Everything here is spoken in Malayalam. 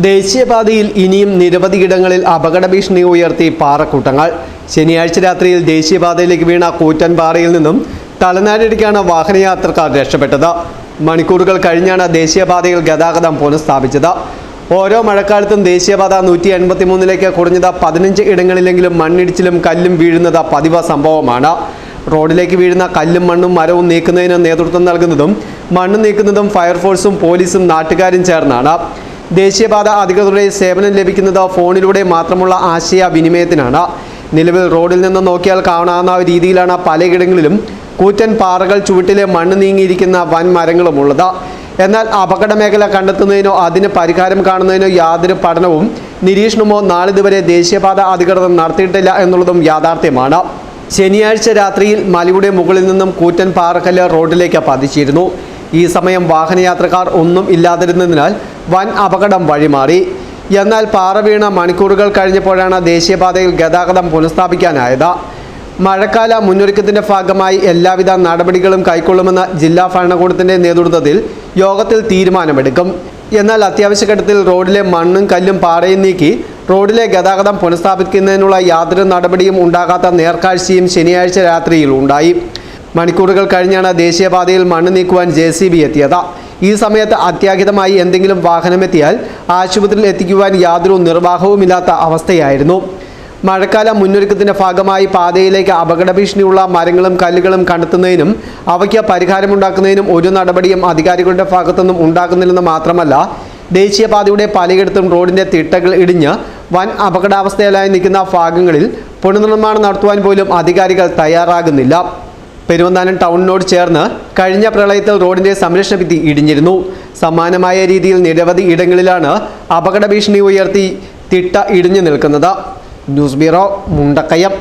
ദേശീയപാതയിൽ ഇനിയും നിരവധി ഇടങ്ങളിൽ അപകട ഭീഷണി ഉയർത്തി പാറക്കൂട്ടങ്ങൾ. ശനിയാഴ്ച രാത്രിയിൽ ദേശീയപാതയിലേക്ക് വീണ കൂറ്റൻ പാറയിൽ നിന്നും തലനാരിഴയ്ക്കാണ് വാഹനയാത്രക്കാർ രക്ഷപ്പെട്ടത്. മണിക്കൂറുകൾ കഴിഞ്ഞാണ് ദേശീയപാതയിൽ ഗതാഗതം പുനഃസ്ഥാപിച്ചത്. ഓരോ മഴക്കാലത്തും ദേശീയപാത 183ലേക്ക് കുറഞ്ഞത് 15 ഇടങ്ങളിലെങ്കിലും മണ്ണിടിച്ചിലും കല്ലും വീഴുന്നത് പതിവ് സംഭവമാണ്. റോഡിലേക്ക് വീഴുന്ന കല്ലും മണ്ണും മരവും നീക്കുന്നതിന് നേതൃത്വം നൽകുന്നതും മണ്ണ് നീക്കുന്നതും ഫയർഫോഴ്സും പോലീസും നാട്ടുകാരും ചേർന്നാണ്. ദേശീയപാത അധികൃതരുടെ സേവനം ലഭിക്കുന്നത് ഫോണിലൂടെ മാത്രമുള്ള ആശയവിനിമയത്തിനാണ്. നിലവിൽ റോഡിൽ നിന്ന് നോക്കിയാൽ കാണാവുന്ന രീതിയിലാണ് പലയിടങ്ങളിലും കൂറ്റൻ പാറകൾ, ചുവട്ടിലെ മണ്ണ് നീങ്ങിയിരിക്കുന്ന വൻ മരങ്ങളുമുള്ളത്. എന്നാൽ അപകട മേഖല കണ്ടെത്തുന്നതിനോ അതിന് പരിഹാരം കാണുന്നതിനോ യാതൊരു പഠനവും നിരീക്ഷണമോ നാളിതുവരെ ദേശീയപാത അധികൃതർ നടത്തിയിട്ടില്ല എന്നുള്ളതും യാഥാർത്ഥ്യമാണ്. ശനിയാഴ്ച രാത്രിയിൽ മലയുടെ മുകളിൽ നിന്നും കൂറ്റൻ പാറക്കല്ല് റോഡിലേക്ക് പതിച്ചിരുന്നു. ഈ സമയം വാഹനയാത്രക്കാർ ഒന്നും ഇല്ലാതിരുന്നതിനാൽ വൻ അപകടം വഴിമാറി. എന്നാൽ പാറ വീണ മണിക്കൂറുകൾ കഴിഞ്ഞപ്പോഴാണ് ദേശീയപാതയിൽ ഗതാഗതം പുനഃസ്ഥാപിക്കാനായത്. മഴക്കാല മുന്നൊരുക്കത്തിന്റെ ഭാഗമായി എല്ലാവിധ നടപടികളും കൈക്കൊള്ളുമെന്ന് ജില്ലാ ഭരണകൂടത്തിന്റെ നേതൃത്വത്തിൽ യോഗത്തിൽ തീരുമാനമെടുക്കും. എന്നാൽ അത്യാവശ്യ ഘട്ടത്തിൽ റോഡിലെ മണ്ണും കല്ലും പാറയും നീക്കി റോഡിലെ ഗതാഗതം പുനഃസ്ഥാപിക്കുന്നതിനുള്ള യാതൊരു നടപടിയും ഉണ്ടാകാത്ത നേർക്കാഴ്ചയും ശനിയാഴ്ച രാത്രിയിൽ ഉണ്ടായി. മണിക്കൂറുകൾ കഴിഞ്ഞാണ് ദേശീയപാതയിൽ മണ്ണ് നീക്കുവാൻ JCB എത്തിയത്. ഈ സമയത്ത് അത്യാഹിതമായി എന്തെങ്കിലും വാഹനമെത്തിയാൽ ആശുപത്രിയിൽ എത്തിക്കുവാൻ യാതൊരു നിർവാഹവുമില്ലാത്ത അവസ്ഥയായിരുന്നു. മഴക്കാല മുന്നൊരുക്കത്തിന്റെ ഭാഗമായി പാതയിലേക്ക് അപകട ഭീഷണിയുള്ള മരങ്ങളും കല്ലുകളും കണ്ടെത്തുന്നതിനും അവയ്ക്ക് പരിഹാരമുണ്ടാക്കുന്നതിനും ഒരു നടപടിയും അധികാരികളുടെ ഭാഗത്തുനിന്നും ഉണ്ടാക്കുന്നില്ലെന്ന് മാത്രമല്ല, ദേശീയപാതയുടെ പലയിടത്തും റോഡിന്റെ തിട്ടകൾ ഇടിഞ്ഞ് വൻ അപകടാവസ്ഥയിലായി നിൽക്കുന്ന ഭാഗങ്ങളിൽ പുനർനിർമ്മാണം നടത്തുവാൻ പോലും അധികാരികൾ തയ്യാറാകുന്നില്ല. പെരുവന്താനം ടൗണിനോട് ചേർന്ന് കഴിഞ്ഞ പ്രളയത്തിൽ റോഡിന്റെ സംരക്ഷണ ഭിത്തി ഇടിഞ്ഞിരുന്നു. സമാനമായ രീതിയിൽ നിരവധി ഇടങ്ങളിലാണ് അപകട ഭീഷണി ഉയർത്തി തിട്ട ഇടിഞ്ഞു നിൽക്കുന്നത്. News bureau, Mundakayam.